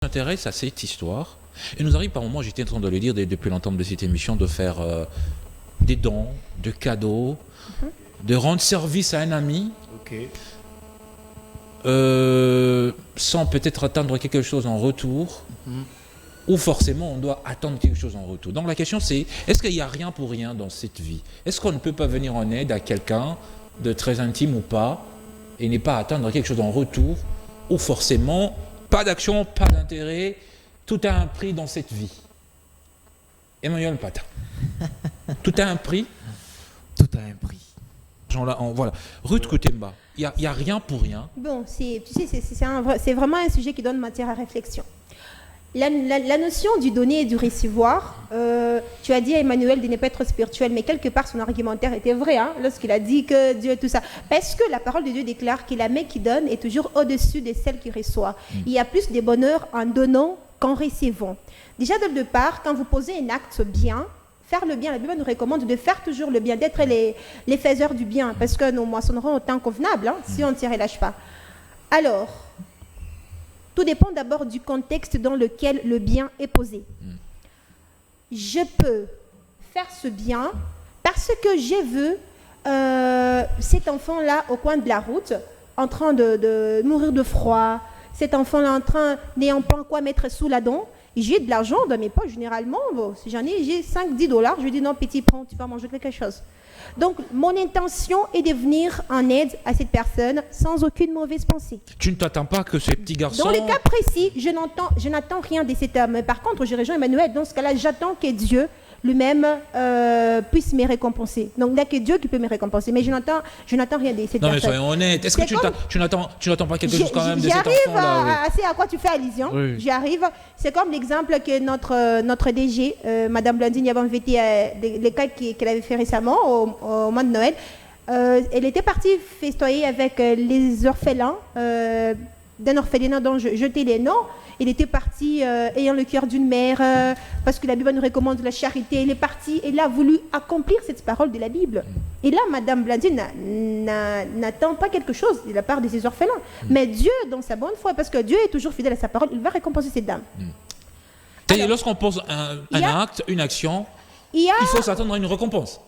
M'intéresse à cette histoire. Il nous arrive par moments, j'étais en train de le dire depuis l'entente de cette émission, de faire des dons, de cadeaux, de rendre service à un ami, sans peut-être attendre quelque chose en retour, ou forcément on doit attendre quelque chose en retour. Donc la question c'est, est-ce qu'il n'y a rien pour rien dans cette vie? Est-ce qu'on ne peut pas venir en aide à quelqu'un de très intime ou pas, et ne pas attendre quelque chose en retour, ou forcément pas d'action, pas d'intérêt, tout a un prix dans cette vie. Emmanuel Pata. Tout a un prix. Tout a un prix. Voilà. Ruth Koutemba, il n'y a rien pour rien. Bon, c'est vraiment un sujet qui donne matière à réflexion. La notion du donner et du recevoir, tu as dit à Emmanuel de ne pas être spirituel, mais quelque part son argumentaire était vrai, hein, lorsqu'il a dit que Dieu est tout ça. Parce que la parole de Dieu déclare que la main qui donne est toujours au-dessus de celle qui reçoit. Il y a plus de bonheur en donnant qu'en recevant. Déjà dès le départ, quand vous posez un acte bien, faire le bien, la Bible nous recommande de faire toujours le bien, d'être les faiseurs du bien, parce que nous moissonnerons au temps convenable, hein, si on ne s'y relâche pas. Alors, tout dépend d'abord du contexte dans lequel le bien est posé. Je peux faire ce bien parce que j'ai vu cet enfant-là au coin de la route en train de mourir de froid, cet enfant-là en train n'ayant pas quoi mettre sous la dent. J'ai de l'argent dans mes poches généralement. Bon, si j'en ai, j'ai 5-10 $. Je lui dis non, petit, prends, tu vas manger quelque chose. Donc, mon intention est de venir en aide à cette personne sans aucune mauvaise pensée. Tu ne t'attends pas que ces petits garçons... Dans le cas précis, je n'attends rien de cet homme. Par contre, je rejoins Emmanuel. Dans ce cas-là, j'attends que Dieu lui-même puisse me récompenser. Donc, il n'y a que Dieu qui peut me récompenser. Mais je n'attends rien de cette personne. Non, mais soyons honnêtes. Est-ce que tu n'attends pas quelque chose quand même de cet enfant-là? J'arrive à quoi tu fais allusion. Oui. J'y arrive. C'est comme l'exemple que notre DG, Madame Blandine, avait invité les cas qu'elle avait fait récemment au mois de Noël. Elle était partie festoyer avec les orphelins d'un orphelinat dont je tais les noms. Il était parti ayant le cœur d'une mère, parce que la Bible nous recommande la charité. Il est parti et il a voulu accomplir cette parole de la Bible. Et là, Madame Blandine n'attend pas quelque chose de la part de ses orphelins. Mais Dieu, dans sa bonne foi, parce que Dieu est toujours fidèle à sa parole, il va récompenser cette dame. Alors, lorsqu'on pose un acte, une action, il faut s'attendre à une récompense.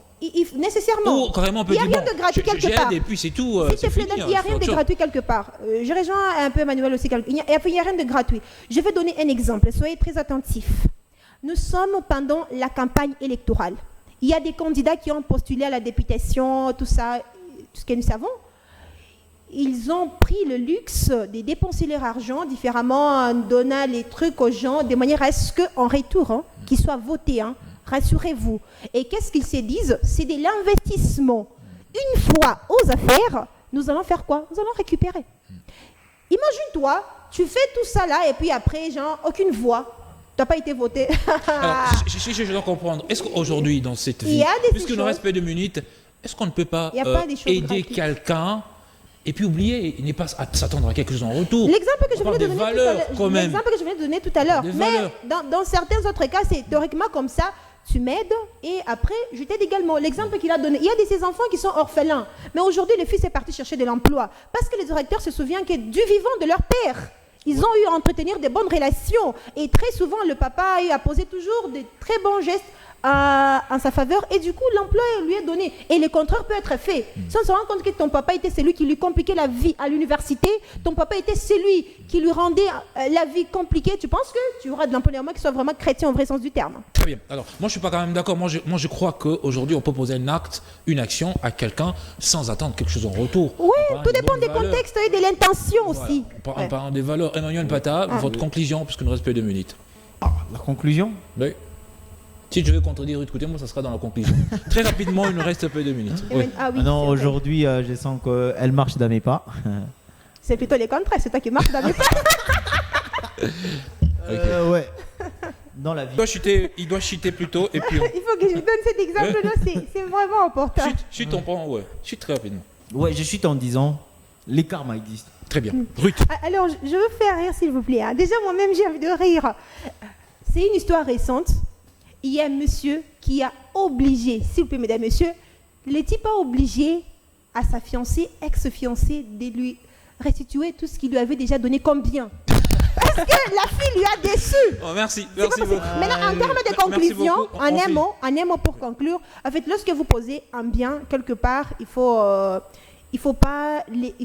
Nécessairement. Ou carrément on peut il n'y a rien de gratuit quelque part. Et puis c'est tout. Il n'y a rien de gratuit quelque part. Je rejoins un peu Emmanuel aussi. Il n'y a rien de gratuit. Je vais donner un exemple. Soyez très attentifs. Nous sommes pendant la campagne électorale. Il y a des candidats qui ont postulé à la députation, tout ça, tout ce que nous savons. Ils ont pris le luxe de dépenser leur argent différemment en donnant les trucs aux gens de manière à ce qu'en retour, qu'ils soient votés. Rassurez-vous. Et qu'est-ce qu'ils se disent? C'est de l'investissement. Une fois aux affaires, nous allons faire quoi? Nous allons récupérer. Imagine-toi, tu fais tout ça là et puis après, genre, aucune voix. Tu n'as pas été voté. Alors, je dois comprendre. Est-ce qu'aujourd'hui, dans cette vie, puisqu'il nous reste peu de minutes, est-ce qu'on ne peut pas aider quelqu'un et puis oublier, il n'est pas à s'attendre à quelque chose en retour? L'exemple que je venais de donner tout à l'heure. Mais dans certains autres cas, c'est théoriquement comme ça. Tu m'aides et après, je t'aide également. L'exemple qu'il a donné, il y a de ces enfants qui sont orphelins. Mais aujourd'hui, le fils est parti chercher de l'emploi. Parce que les directeurs se souviennent que du vivant de leur père, ils ont eu à entretenir de bonnes relations. Et très souvent, le papa a eu à poser toujours de très bons gestes en sa faveur. Et du coup, l'emploi lui est donné. Et le contraire peut être fait. Si on se rend compte que ton papa était celui qui lui compliquait la vie à l'université, ton papa était celui qui lui rendait la vie compliquée, tu penses que tu auras de l'empoignement qui soit vraiment chrétien au vrai sens du terme? Très bien. Alors, moi, je ne suis pas quand même d'accord. Moi, je crois qu'aujourd'hui, on peut poser un acte, une action à quelqu'un sans attendre quelque chose en retour. Oui, tout dépend des contextes et de l'intention aussi. En parlant des valeurs. Emmanuel Pata, votre conclusion, puisqu'il nous reste peu de minutes. La conclusion? Oui. Si je veux contredire Ruth Koutemba, ça sera dans la conclusion. Très rapidement, il nous reste peu de minutes. Oui. Non, aujourd'hui, je sens qu'elle marche dans mes pas. C'est plutôt les contraires, c'est toi qui marches dans mes pas. Ouais. Dans la vie. Il doit chuter plutôt et puis... Il faut que je donne cet exemple-là, c'est vraiment important. Chute, on prend, ouais. Chute très rapidement. Ouais, je chute en disant, les karmas existent. Très bien. Ruth. Alors, je veux faire rire, s'il vous plaît. Déjà, moi-même, j'ai envie de rire. C'est une histoire récente. Il y a un monsieur qui a obligé, s'il vous plaît, mesdames, messieurs, le type a obligé à sa fiancée, ex-fiancée, de lui restituer tout ce qu'il lui avait déjà donné comme bien. Parce que la fille lui a déçu. Oh, merci, C'est pas merci possible. beaucoup. Maintenant, en termes de Merci conclusion, beaucoup. en un mot pour conclure, en fait, lorsque vous posez un bien quelque part, il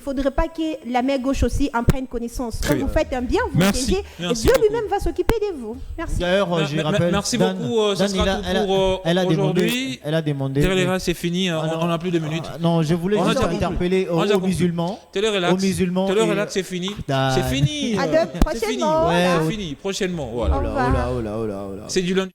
faudrait pas que la main gauche aussi en prenne connaissance. Très Quand bien. vous faites un bien, vous Merci. protégez, et Merci Dieu beaucoup. lui-même va s'occuper de vous. Merci. D'ailleurs, je rappelle. Merci Dan- beaucoup. Ça Dan, sera tout pour elle a aujourd'hui. demandé. Elle a demandé. Télé-Réa, c'est fini. Ah, On n'a plus de minutes. Non, je voulais On a juste déjà interpeller On a déjà aux compris. musulmans. Télé-Relax. Aux musulmans. Télé-Relax, c'est fini. Dan- C'est fini. À C'est fini. prochainement. Ouais, C'est fini. Prochainement. Oh Voilà. là, oh là, oh là, oh là, oh là. C'est du lundi.